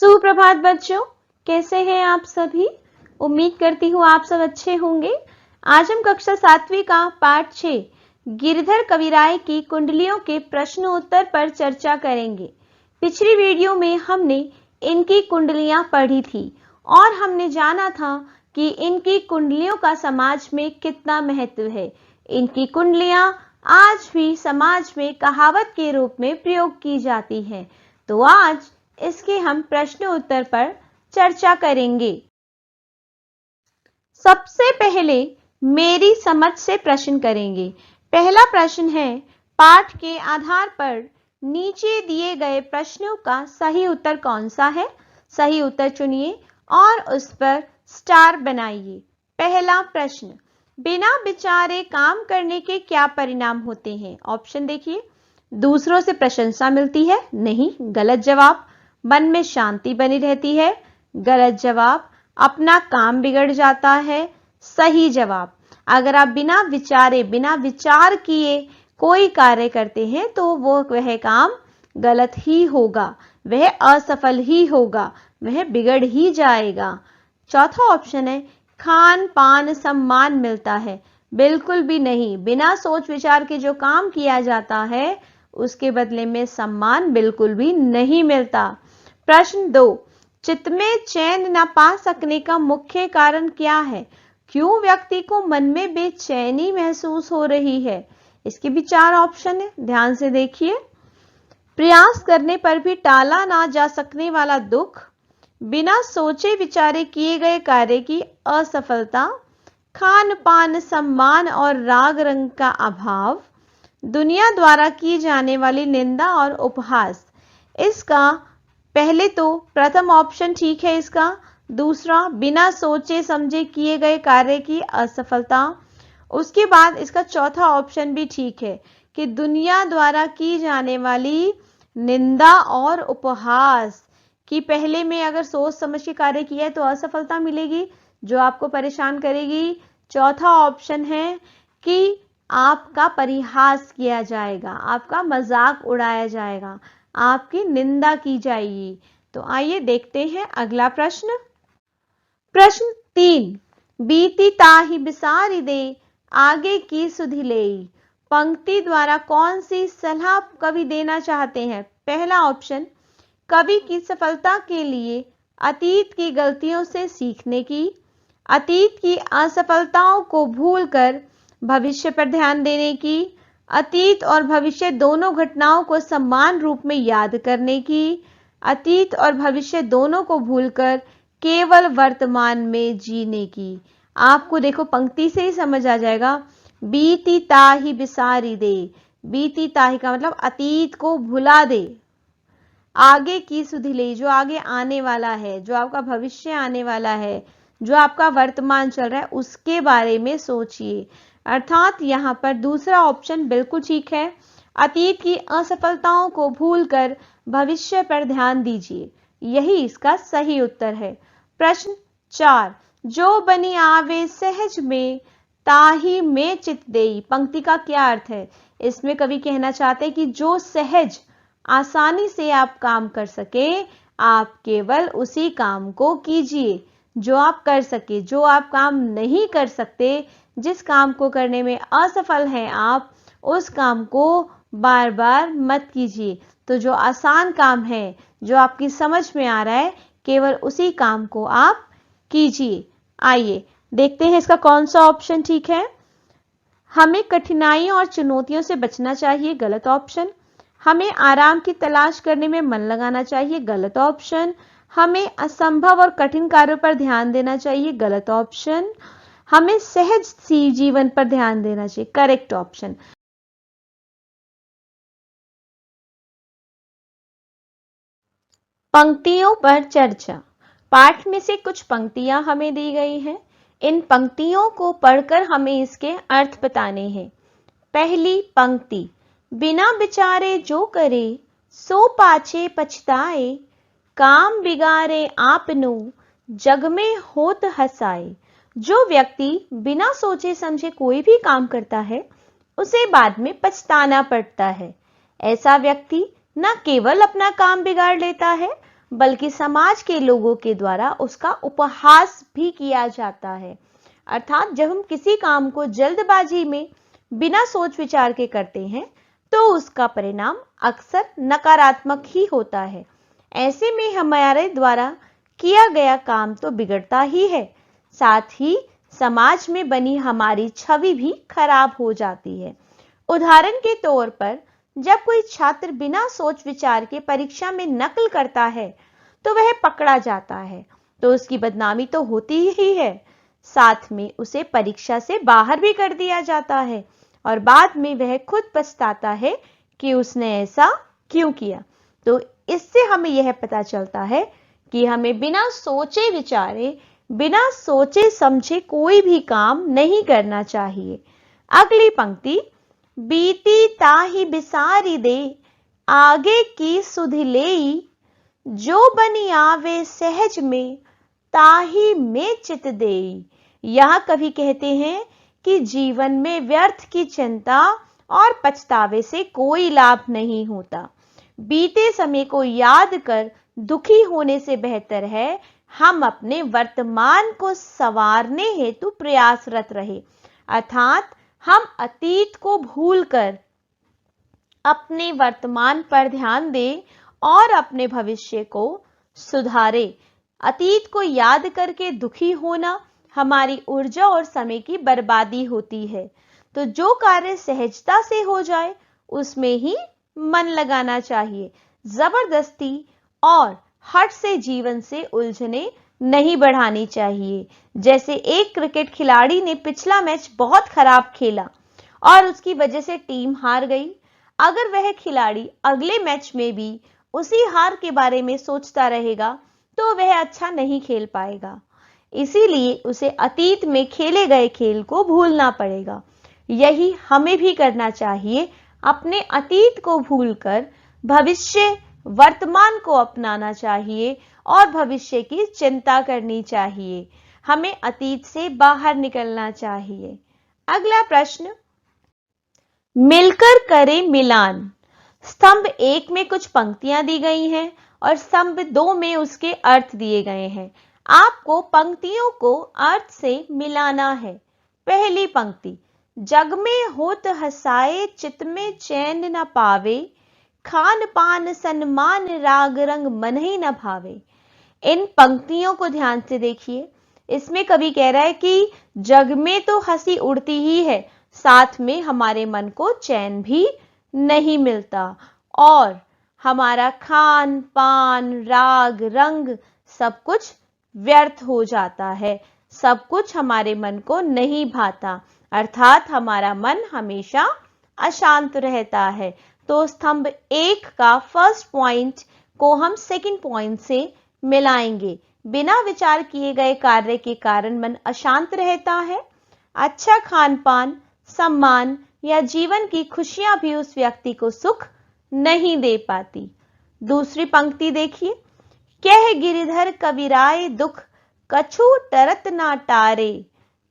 सुप्रभात बच्चों, कैसे हैं आप सभी। उम्मीद करती हूँ आप सब अच्छे होंगे। आज हम कक्षा 7वीं का पाठ 6 गिरधर कविराय की कुंडलियों के प्रश्नोत्तर पर चर्चा करेंगे। पिछली वीडियो में हमने इनकी कुंडलियां पढ़ी थी और हमने जाना था कि इनकी कुंडलियों का समाज में कितना महत्व है। इनकी कुंडलियां आज भी समाज में कहावत के रूप में प्रयोग की जाती हैं। तो आज इसके हम प्रश्न उत्तर पर चर्चा करेंगे। सबसे पहले मेरी समझ से प्रश्न करेंगे। पहला प्रश्न है, पाठ के आधार पर नीचे दिए गए प्रश्नों का सही उत्तर कौन सा है। सही उत्तर चुनिए और उस पर स्टार बनाइए। पहला प्रश्न, बिना विचारे काम करने के क्या परिणाम होते हैं। ऑप्शन देखिए, दूसरों से प्रशंसा मिलती है, नहीं, गलत जवाब। मन में शांति बनी रहती है, गलत जवाब। अपना काम बिगड़ जाता है, सही जवाब। अगर आप बिना विचारे, बिना विचार किए कोई कार्य करते हैं तो वह काम गलत ही होगा, वह असफल ही होगा, वह बिगड़ ही जाएगा। चौथा ऑप्शन है, खान पान सम्मान मिलता है। बिल्कुल भी नहीं। बिना सोच विचार के जो काम किया जाता है उसके बदले में सम्मान बिल्कुल भी नहीं मिलता। प्रश्न 2, चित्त में चैन न पा सकने का मुख्य कारण क्या है। क्यों व्यक्ति को मन में बेचैनी महसूस हो रही है। इसके भी 4 ऑप्शन है, ध्यान से देखिए। प्रयास करने पर भी टाला ना जा सकने वाला दुख, बिना सोचे विचारे किए गए कार्य की असफलता, खान पान सम्मान और राग रंग का अभाव, दुनिया द्वारा की जाने वाली निंदा और उपहास। इसका पहले तो प्रथम ऑप्शन ठीक है इसका। दूसरा, बिना सोचे समझे किए गए कार्य की असफलता। उसके बाद इसका चौथा ऑप्शन भी ठीक है कि दुनिया द्वारा की जाने वाली निंदा और उपहास। कि पहले में अगर सोच समझ के कार्य किया है तो असफलता मिलेगी जो आपको परेशान करेगी। चौथा ऑप्शन है कि आपका परिहास किया जाएगा, आपका मजाक उड़ाया जाएगा, आपकी निंदा की जाएगी। तो आइए देखते हैं अगला प्रश्न। प्रश्न 3, बीती ताही बिसारी दे आगे की सुधि लेई। पंक्ति द्वारा कौन सी सलाह कवि देना चाहते हैं। पहला ऑप्शन, कवि की सफलता के लिए अतीत की गलतियों से सीखने की, अतीत की असफलताओं को भूलकर भविष्य पर ध्यान देने की, अतीत और भविष्य दोनों घटनाओं को समान रूप में याद करने की, अतीत और भविष्य दोनों को भूलकर केवल वर्तमान में जीने की। आपको देखो पंक्ति से ही समझ आ जाएगा। बीती ताही बिसारी दे, बीती ताही का मतलब अतीत को भुला दे, आगे की सुधि ले, जो आगे आने वाला है, जो आपका भविष्य आने वाला है, जो आपका वर्तमान चल रहा है उसके बारे में सोचिए। अर्थात यहाँ पर दूसरा ऑप्शन बिल्कुल ठीक है। अतीत की असफलताओं को भूलकर भविष्य पर ध्यान दीजिए, यही इसका सही उत्तर है। प्रश्न 4, जो बनी आवे सहज में ताही में चित देई। पंक्ति का क्या अर्थ है। इसमें कवि कहना चाहते हैं कि जो सहज आसानी से आप काम कर सके आप केवल उसी काम को कीजिए जो आप कर सके। जो आप काम नहीं कर सकते, जिस काम को करने में असफल हैं आप, उस काम को बार बार मत कीजिए। तो जो आसान काम है, जो आपकी समझ में आ रहा है, केवल उसी काम को आप कीजिए। आइए देखते हैं इसका कौन सा ऑप्शन ठीक है। हमें कठिनाइयों और चुनौतियों से बचना चाहिए, गलत ऑप्शन। हमें आराम की तलाश करने में मन लगाना चाहिए, गलत ऑप्शन। हमें असंभव और कठिन कार्यों पर ध्यान देना चाहिए, गलत ऑप्शन। हमें सहज सी जीवन पर ध्यान देना चाहिए, करेक्ट ऑप्शन। पंक्तियों पर चर्चा। पाठ में से कुछ पंक्तियां हमें दी गई हैं। इन पंक्तियों को पढ़कर हमें इसके अर्थ बताने हैं। पहली पंक्ति, बिना विचारे जो करे सो पाछे पछताए, काम बिगाड़े आपनु जग में होत हसाए। जो व्यक्ति बिना सोचे समझे कोई भी काम करता है उसे बाद में पछताना पड़ता है। ऐसा व्यक्ति न केवल अपना काम बिगाड़ लेता है बल्कि समाज के लोगों के द्वारा उसका उपहास भी किया जाता है। अर्थात जब हम किसी काम को जल्दबाजी में बिना सोच विचार के करते हैं तो उसका परिणाम अक्सर नकारात्मक ही होता है। ऐसे में हमारे द्वारा किया गया काम तो बिगड़ता ही है, साथ ही समाज में बनी हमारी छवि भी खराब हो जाती है। उदाहरण के तौर पर जब कोई छात्र बिना सोच विचार के परीक्षा में नकल करता है तो वह पकड़ा जाता है, तो उसकी बदनामी तो होती ही है, साथ में उसे परीक्षा से बाहर भी कर दिया जाता है और बाद में वह खुद पछताता है कि उसने ऐसा क्यों किया। तो इससे हमें यह पता चलता है कि हमें बिना सोचे विचारे, बिना सोचे समझे कोई भी काम नहीं करना चाहिए। अगली पंक्ति, बीती ताहि बिसारी दे, आगे की सुधि लेई, जो बनी आवे सहज में, ताहि में चित देई। यह कवि कहते हैं कि जीवन में व्यर्थ की चिंता और पछतावे से कोई लाभ नहीं होता। बीते समय को याद कर दुखी होने से बेहतर है हम अपने वर्तमान को संवारने हेतु प्रयासरत रहे, अर्थात हम अतीत को भूलकर अपने वर्तमान पर ध्यान दें और अपने भविष्य को सुधारे। अतीत को याद करके दुखी होना हमारी ऊर्जा और समय की बर्बादी होती है। तो जो कार्य सहजता से हो जाए उसमें ही मन लगाना चाहिए। जबरदस्ती और हट से जीवन से उलझने नहीं बढ़ानी चाहिए। जैसे एक क्रिकेट खिलाड़ी ने पिछला मैच बहुत खराब खेला और उसकी वजह से टीम हार गई। अगर वह खिलाड़ी अगले मैच में भी उसी हार के बारे में सोचता रहेगा तो वह अच्छा नहीं खेल पाएगा। इसीलिए उसे अतीत में खेले गए खेल को भूलना पड़ेगा। यही हमें भी करना चाहिए। अपने अतीत को भूलकर भविष्य वर्तमान को अपनाना चाहिए और भविष्य की चिंता करनी चाहिए। हमें अतीत से बाहर निकलना चाहिए। अगला प्रश्न, मिलकर करें मिलान। स्तंभ 1 में कुछ पंक्तियां दी गई हैं और स्तंभ 2 में उसके अर्थ दिए गए हैं। आपको पंक्तियों को अर्थ से मिलाना है। पहली पंक्ति, जग में होत हसाए, चित में चैन न पावे, खान पान सन्मान राग रंग मन ही न भावे। इन पंक्तियों को ध्यान से देखिए। इसमें कवि कह रहा है कि जग में तो हंसी उड़ती ही है, साथ में हमारे मन को चैन भी नहीं मिलता और हमारा खान पान राग रंग सब कुछ व्यर्थ हो जाता है, सब कुछ हमारे मन को नहीं भाता, अर्थात हमारा मन हमेशा अशांत रहता है। तो स्तंभ 1 का फर्स्ट पॉइंट को हम सेकंड पॉइंट से मिलाएंगे। बिना विचार किए गए कार्य के कारण मन अशांत रहता है। अच्छा खान पान, सम्मान या जीवन की खुशियां भी उस व्यक्ति को सुख नहीं दे पाती। दूसरी पंक्ति देखिए, कह गिरिधर कबीराए दुख, कछु टरत ना टारे,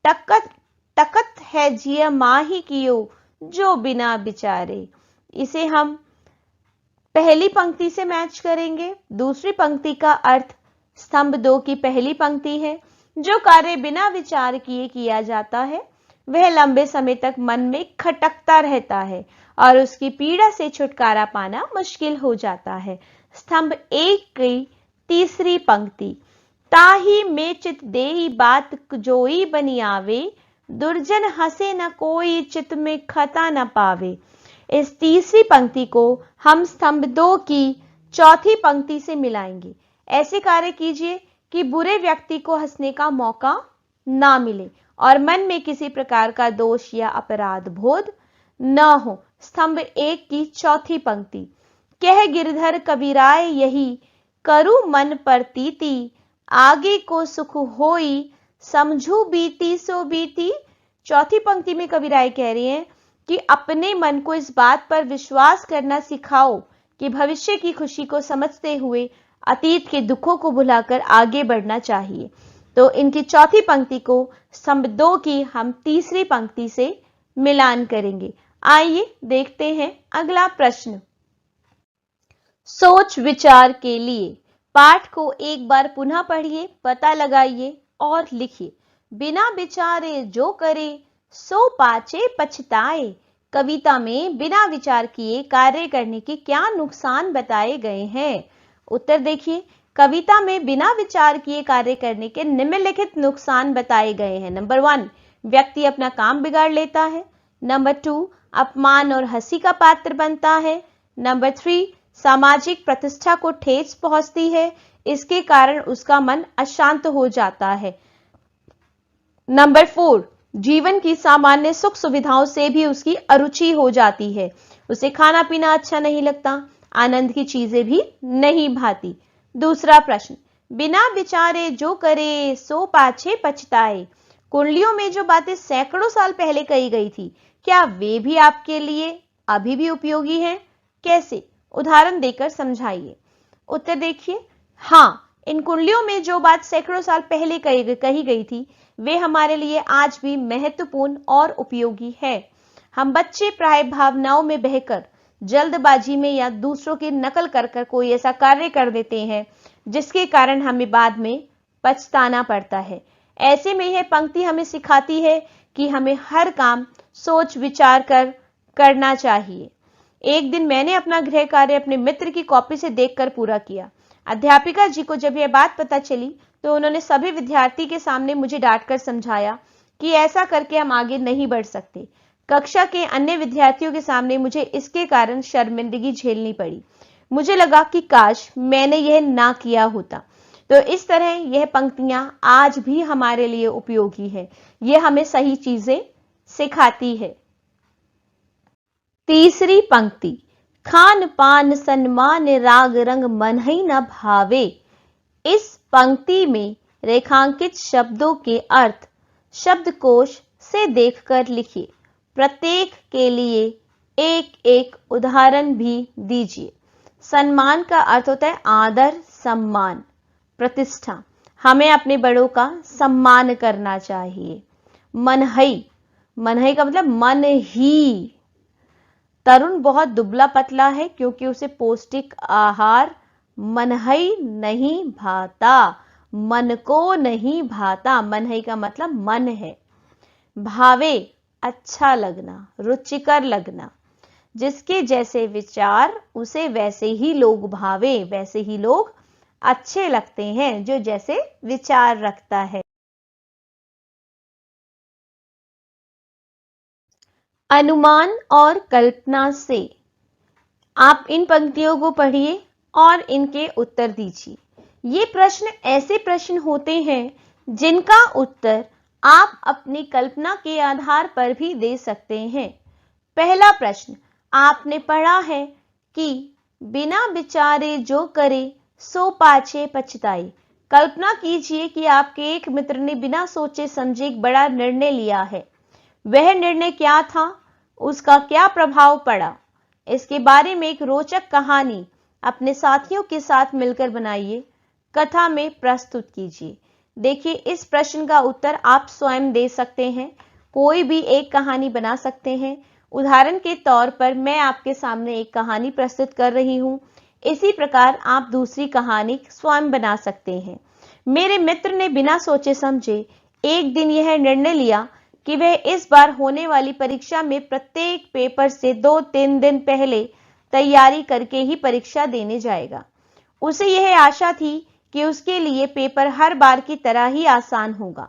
टकत टकत है जिय माही कियो, जो बिना विचारे। इसे हम पहली पंक्ति से मैच करेंगे। दूसरी पंक्ति का अर्थ स्तंभ 2 की पहली पंक्ति है। जो कार्य बिना विचार किए किया जाता है वह लंबे समय तक मन में खटकता रहता है और उसकी पीड़ा से छुटकारा पाना मुश्किल हो जाता है। स्तंभ 1 की तीसरी पंक्ति, ताही में चित देई बात जोई बनी आवे, दुर्जन हंसे न कोई चित में खता न पावे। इस तीसरी पंक्ति को हम स्तंभ 2 की चौथी पंक्ति से मिलाएंगे। ऐसे कार्य कीजिए कि बुरे व्यक्ति को हंसने का मौका ना मिले और मन में किसी प्रकार का दोष या अपराध बोध न हो। स्तंभ 1 की चौथी पंक्ति, कह गिरधर कबीराए यही, करु मन परतीति, आगे को सुख होई, समझू बीती सो बीती। चौथी पंक्ति में कबीराए कह रही हैं कि अपने मन को इस बात पर विश्वास करना सिखाओ कि भविष्य की खुशी को समझते हुए अतीत के दुखों को भुलाकर आगे बढ़ना चाहिए। तो इनकी चौथी पंक्ति को स्तंभ 2 की हम तीसरी पंक्ति से मिलान करेंगे। आइए देखते हैं अगला प्रश्न। सोच विचार के लिए पाठ को एक बार पुनः पढ़िए, पता लगाइए और लिखिए। बिना विचारे जो करे सो पाछे पछताए। कविता में बिना विचार किए कार्य करने के क्या नुकसान बताए गए हैं? उत्तर देखिए, कविता में बिना विचार किए कार्य करने के निम्नलिखित नुकसान बताए गए हैं। नंबर 1, व्यक्ति अपना काम बिगाड़ लेता है। नंबर 2, अपमान और हंसी का पात्र बनता है। नंबर 3, सामाजिक प्रतिष्ठा को ठेस पहुंचती है, इसके कारण उसका मन अशांत हो जाता है। नंबर 4, जीवन की सामान्य सुख सुविधाओं से भी उसकी अरुचि हो जाती है, उसे खाना पीना अच्छा नहीं लगता, आनंद की चीजें भी नहीं भाती। दूसरा प्रश्न, बिना विचारे जो करे सो पाछे पछताए। कुंडलियों में जो बातें सैकड़ों साल पहले कही गई थी, क्या वे भी आपके लिए अभी भी उपयोगी हैं? कैसे? उदाहरण देकर समझाइए। उत्तर देखिए, हाँ, इन कुंडलियों में जो बात सैकड़ों साल पहले कही गई थी, वे हमारे लिए आज भी महत्वपूर्ण और उपयोगी है। हम बच्चे प्राय भावनाओं में बहकर, जल्दबाजी में या दूसरों की नकल कर कोई ऐसा कार्य कर देते हैं जिसके कारण हमें बाद में पछताना पड़ता है। ऐसे में यह पंक्ति हमें सिखाती है कि हमें हर काम सोच विचार कर करना चाहिए। एक दिन मैंने अपना गृह कार्य अपने मित्र की कॉपी से देखकर पूरा किया। अध्यापिका जी को जब यह बात पता चली तो उन्होंने सभी विद्यार्थी के सामने मुझे डांटकर समझाया कि ऐसा करके हम आगे नहीं बढ़ सकते। कक्षा के अन्य विद्यार्थियों के सामने मुझे इसके कारण शर्मिंदगी झेलनी पड़ी। मुझे लगा कि काश मैंने यह ना किया होता। तो इस तरह यह पंक्तियां आज भी हमारे लिए उपयोगी है। यह हमें सही चीजें सिखाती है। तीसरी पंक्ति, खान पान सन्मान राग रंग मन ही न भावे। इस पंक्ति में रेखांकित शब्दों के अर्थ शब्दकोश से देखकर लिखिए। प्रत्येक के लिए एक एक उदाहरण भी दीजिए। सम्मान का अर्थ होता है आदर, सम्मान, प्रतिष्ठा। हमें अपने बड़ों का सम्मान करना चाहिए। मनहई, मनहई का मतलब मन ही। तरुण बहुत दुबला पतला है क्योंकि उसे पौष्टिक आहार मनहई नहीं भाता। मन को नहीं भाता, मनहई का मतलब मन है। भावे, अच्छा लगना, रुचिकर लगना। जिसके जैसे विचार उसे वैसे ही लोग भावे, वैसे ही लोग अच्छे लगते हैं जो जैसे विचार रखता है। अनुमान और कल्पना से आप इन पंक्तियों को पढ़िए और इनके उत्तर दीजिए। ये प्रश्न ऐसे प्रश्न होते हैं जिनका उत्तर आप अपनी कल्पना के आधार पर भी दे सकते हैं। पहला प्रश्न, आपने पढ़ा है कि बिना विचारे जो करे सो पाछे पछताए। कल्पना कीजिए कि आपके एक मित्र ने बिना सोचे समझे एक बड़ा निर्णय लिया है। वह निर्णय क्या था? उसका क्या प्रभाव पड़ा? इसके बारे में एक रोचक कहानी अपने साथियों के साथ मिलकर बनाइए, कथा में प्रस्तुत कीजिए। देखिए, इस प्रश्न का उत्तर आप स्वयं दे सकते हैं। कोई भी एक कहानी बना सकते हैं। उदाहरण के तौर पर मैं आपके सामने एक कहानी प्रस्तुत कर रही हूं। इसी प्रकार आप दूसरी कहानी स्वयं बना सकते हैं। मेरे मित्र ने बिना सोचे समझे एक दिन यह निर्णय लिया कि वह इस बार होने वाली परीक्षा में प्रत्येक पेपर से 2-3 दिन पहले तैयारी करके ही परीक्षा देने जाएगा। उसे यह आशा थी कि उसके लिए पेपर हर बार की तरह ही आसान होगा,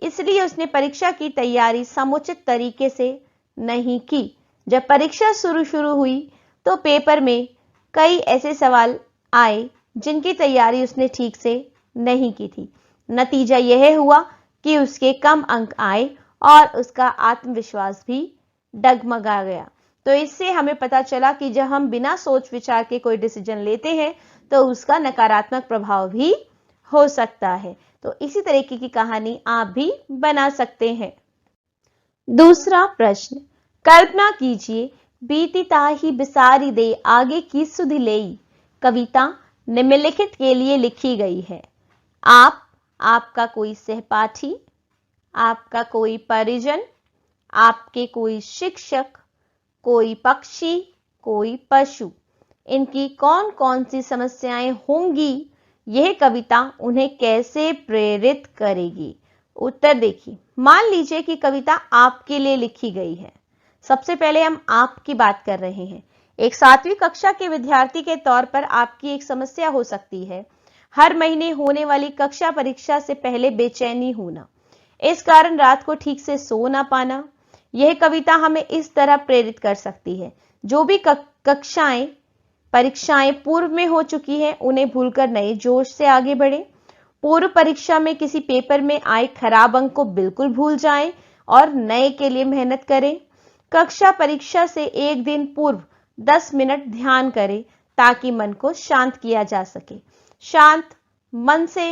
इसलिए उसने परीक्षा की तैयारी समुचित तरीके से नहीं की। जब परीक्षा शुरू हुई तो पेपर में कई ऐसे सवाल आए जिनकी तैयारी उसने ठीक से नहीं की थी। नतीजा यह हुआ कि उसके कम अंक आए और उसका आत्मविश्वास भी डगमगा गया। तो इससे हमें पता चला कि जब हम बिना सोच विचार के कोई डिसीजन लेते हैं तो उसका नकारात्मक प्रभाव भी हो सकता है। तो इसी तरीके की कहानी आप भी बना सकते हैं। दूसरा प्रश्न, कल्पना कीजिए बीती ताही बिसारी दे आगे की सुधि लेई। कविता निम्नलिखित के लिए लिखी गई है। आप, आपका कोई सहपाठी, आपका कोई परिजन, आपके कोई शिक्षक, कोई पक्षी, कोई पशु। इनकी कौन कौन सी समस्याएं होंगी यह कविता उन्हें कैसे प्रेरित करेगी? उत्तर देखिए, मान लीजिए कि कविता आपके लिए लिखी गई है। सबसे पहले हम आपकी बात कर रहे हैं। एक 7वीं कक्षा के विद्यार्थी के तौर पर आपकी एक समस्या हो सकती है हर महीने होने वाली कक्षा परीक्षा से पहले बेचैनी होना, इस कारण रात को ठीक से सो ना पाना। यह कविता हमें इस तरह प्रेरित कर सकती है, जो भी कक्षाएं परीक्षाएं पूर्व में हो चुकी हैं उन्हें भूलकर नए जोश से आगे बढ़े। पूर्व परीक्षा में किसी पेपर में आए खराब अंक को बिल्कुल भूल जाएं और नए के लिए मेहनत करें। कक्षा परीक्षा से एक दिन पूर्व 10 मिनट ध्यान करें ताकि मन को शांत किया जा सके। शांत मन से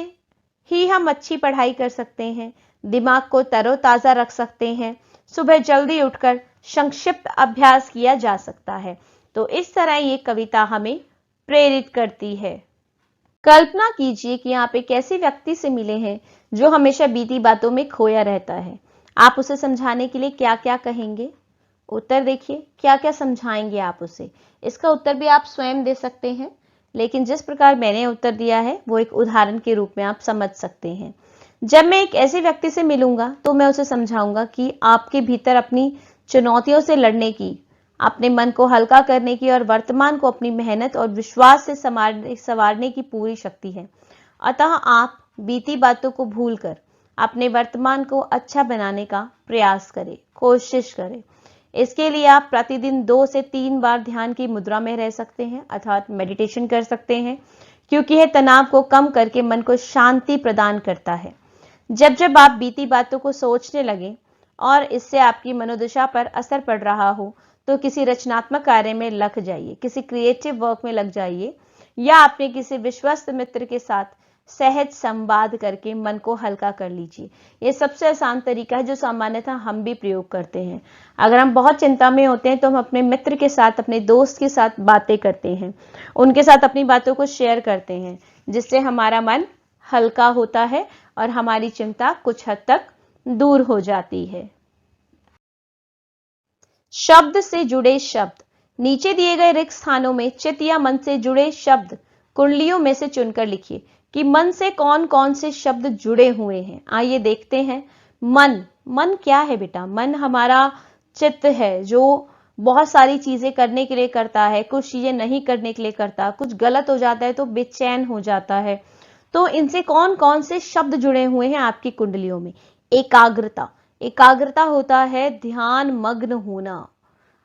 ही हम अच्छी पढ़ाई कर सकते हैं, दिमाग को तरोताजा रख सकते हैं। सुबह जल्दी उठकर संक्षिप्त अभ्यास किया जा सकता है। तो इस तरह ये कविता हमें प्रेरित करती है। कल्पना कीजिए कि आप एक ऐसे व्यक्ति से मिले हैं जो हमेशा बीती बातों में खोया रहता है। आप उसे समझाने के लिए क्या क्या कहेंगे? उत्तर देखिए, क्या क्या समझाएंगे आप उसे? इसका उत्तर भी आप स्वयं दे सकते हैं, लेकिन जिस प्रकार मैंने उत्तर दिया है वो एक उदाहरण के रूप में आप समझ सकते हैं। जब मैं एक ऐसे व्यक्ति से मिलूंगा तो मैं उसे समझाऊंगा कि आपके भीतर अपनी चुनौतियों से लड़ने की, अपने मन को हल्का करने की और वर्तमान को अपनी मेहनत और विश्वास से संवारने की पूरी शक्ति है। अतः आप बीती बातों को भूलकर अपने वर्तमान को अच्छा बनाने का प्रयास करें, कोशिश करें। इसके लिए आप प्रतिदिन 2 से 3 बार ध्यान की मुद्रा में रह सकते हैं अर्थात मेडिटेशन कर सकते हैं, क्योंकि यह तनाव को कम करके मन को शांति प्रदान करता है। जब जब आप बीती बातों को सोचने लगें और इससे आपकी मनोदशा पर असर पड़ रहा हो तो किसी रचनात्मक कार्य में लग जाइए, किसी क्रिएटिव वर्क में लग जाइए या अपने किसी विश्वस्त मित्र के साथ सहज संवाद करके मन को हल्का कर लीजिए। यह सबसे आसान तरीका है जो सामान्यतः हम भी प्रयोग करते हैं। अगर हम बहुत चिंता में होते हैं तो हम अपने मित्र के साथ, अपने दोस्त के साथ बातें करते हैं, उनके साथ अपनी बातों को शेयर करते हैं, जिससे हमारा मन हल्का होता है और हमारी चिंता कुछ हद तक दूर हो जाती है। शब्द से जुड़े शब्द। नीचे दिए गए रिक्त स्थानों में चित्त या मन से जुड़े शब्द कुंडलियों में से चुनकर लिखिए कि मन से कौन कौन से शब्द जुड़े हुए हैं। आइए देखते हैं। मन क्या है बेटा? मन हमारा चित्त है जो बहुत सारी चीजें करने के लिए करता है, कुछ चीजें नहीं करने के लिए करता, कुछ गलत हो जाता है तो बेचैन हो जाता है। तो इनसे कौन कौन से शब्द जुड़े हुए हैं आपकी कुंडलियों में? एकाग्रता होता है ध्यान मग्न होना,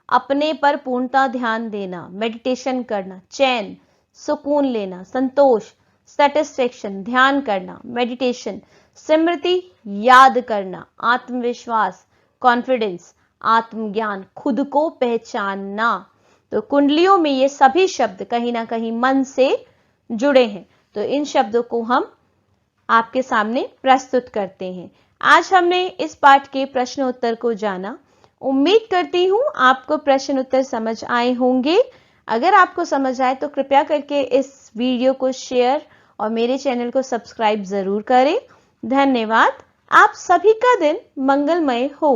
अपने पर पूर्णता ध्यान देना, मेडिटेशन करना, चैन सुकून लेना, संतोष सेटिस्फेक्शन ध्यान करना, मेडिटेशन, स्मृति याद करना, आत्मविश्वास कॉन्फिडेंस, आत्मज्ञान खुद को पहचानना। तो कुंडलियों में ये सभी शब्द कहीं ना कहीं मन से जुड़े हैं। तो इन शब्दों को हम आपके सामने प्रस्तुत करते हैं। आज हमने इस पाठ के प्रश्न उत्तर को जाना। उम्मीद करती हूं आपको प्रश्न उत्तर समझ आए होंगे। अगर आपको समझ आए तो कृपया करके इस वीडियो को शेयर और मेरे चैनल को सब्सक्राइब जरूर करें। धन्यवाद। आप सभी का दिन मंगलमय हो।